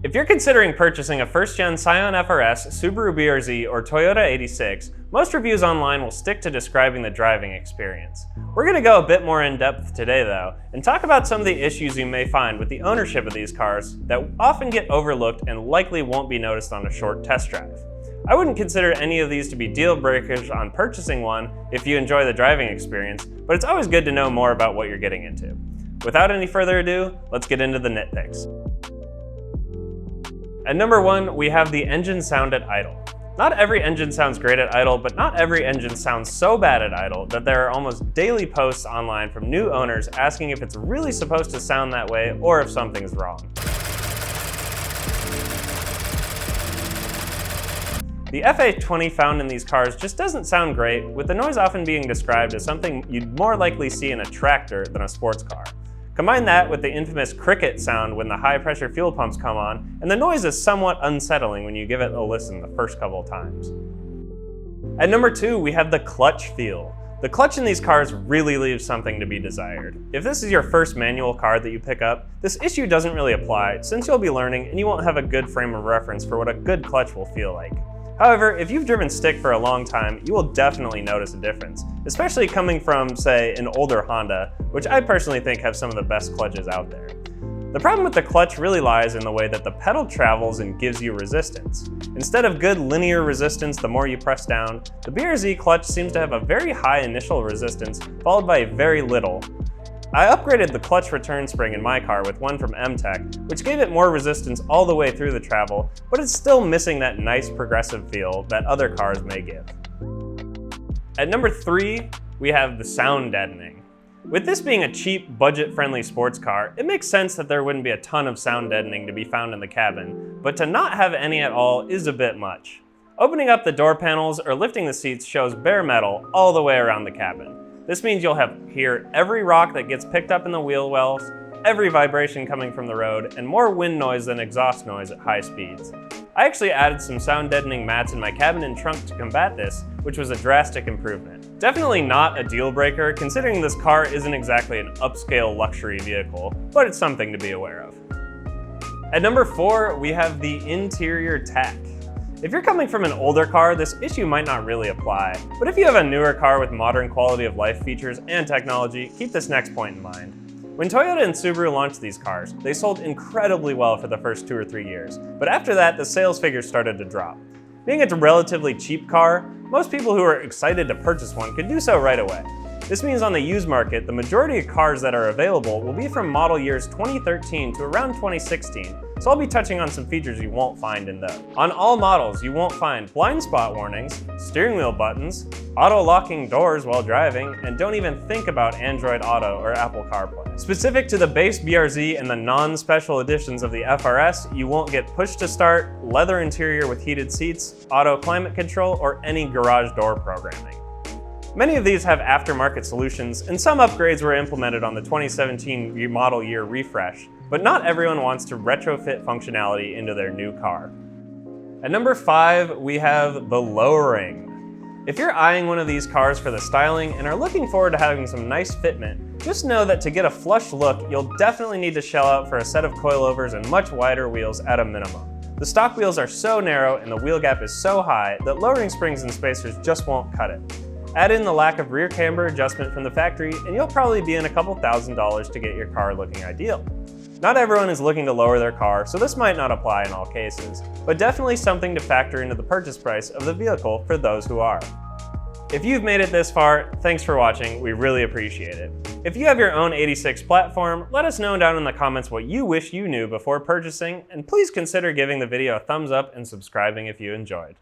If you're considering purchasing a first-gen Scion FRS, Subaru BRZ, or Toyota 86, most reviews online will stick to describing the driving experience. We're going to go a bit more in-depth today though, and talk about some of the issues you may find with the ownership of these cars that often get overlooked and likely won't be noticed on a short test drive. I wouldn't consider any of these to be deal breakers on purchasing one if you enjoy the driving experience, but it's always good to know more about what you're getting into. Without any further ado, let's get into the nitpicks. At number 1, we have the engine sound at idle. Not every engine sounds great at idle, but not every engine sounds so bad at idle that there are almost daily posts online from new owners asking if it's really supposed to sound that way or if something's wrong. The FA20 found in these cars just doesn't sound great, with the noise often being described as something you'd more likely see in a tractor than a sports car. Combine that with the infamous cricket sound when the high-pressure fuel pumps come on, and the noise is somewhat unsettling when you give it a listen the first couple of times. At number 2, we have the clutch feel. The clutch in these cars really leaves something to be desired. If this is your first manual car that you pick up, this issue doesn't really apply since you'll be learning and you won't have a good frame of reference for what a good clutch will feel like. However, if you've driven stick for a long time, you will definitely notice a difference, especially coming from, say, an older Honda, which I personally think have some of the best clutches out there. The problem with the clutch really lies in the way that the pedal travels and gives you resistance. Instead of good linear resistance the more you press down, the BRZ clutch seems to have a very high initial resistance followed by very little. I upgraded the clutch return spring in my car with one from M-Tech, which gave it more resistance all the way through the travel, but it's still missing that nice progressive feel that other cars may give. At number 3, we have the sound deadening. With this being a cheap, budget-friendly sports car, it makes sense that there wouldn't be a ton of sound deadening to be found in the cabin, but to not have any at all is a bit much. Opening up the door panels or lifting the seats shows bare metal all the way around the cabin. This means you'll hear every rock that gets picked up in the wheel wells, every vibration coming from the road, and more wind noise than exhaust noise at high speeds. I actually added some sound deadening mats in my cabin and trunk to combat this, which was a drastic improvement. Definitely not a deal breaker, considering this car isn't exactly an upscale luxury vehicle, but it's something to be aware of. At number 4, we have the interior tach. If you're coming from an older car, this issue might not really apply, but if you have a newer car with modern quality of life features and technology, keep this next point in mind. When Toyota and Subaru launched these cars, they sold incredibly well for the first 2 or 3 years, but after that, the sales figures started to drop. Being a relatively cheap car, most people who are excited to purchase one could do so right away. This means on the used market, the majority of cars that are available will be from model years 2013 to around 2016, so I'll be touching on some features you won't find in those. On all models, you won't find blind spot warnings, steering wheel buttons, auto-locking doors while driving, and don't even think about Android Auto or Apple CarPlay. Specific to the base BRZ and the non-special editions of the FRS, you won't get push-to-start, leather interior with heated seats, auto climate control, or any garage door programming. Many of these have aftermarket solutions, and some upgrades were implemented on the 2017 model year refresh, but not everyone wants to retrofit functionality into their new car. At number 5, we have the lowering. If you're eyeing one of these cars for the styling and are looking forward to having some nice fitment, just know that to get a flush look, you'll definitely need to shell out for a set of coilovers and much wider wheels at a minimum. The stock wheels are so narrow and the wheel gap is so high that lowering springs and spacers just won't cut it. Add in the lack of rear camber adjustment from the factory, and you'll probably be in a couple $1,000s to get your car looking ideal. Not everyone is looking to lower their car, so this might not apply in all cases, but definitely something to factor into the purchase price of the vehicle for those who are. If you've made it this far, thanks for watching, we really appreciate it. If you have your own 86 platform, let us know down in the comments what you wish you knew before purchasing, and please consider giving the video a thumbs up and subscribing if you enjoyed.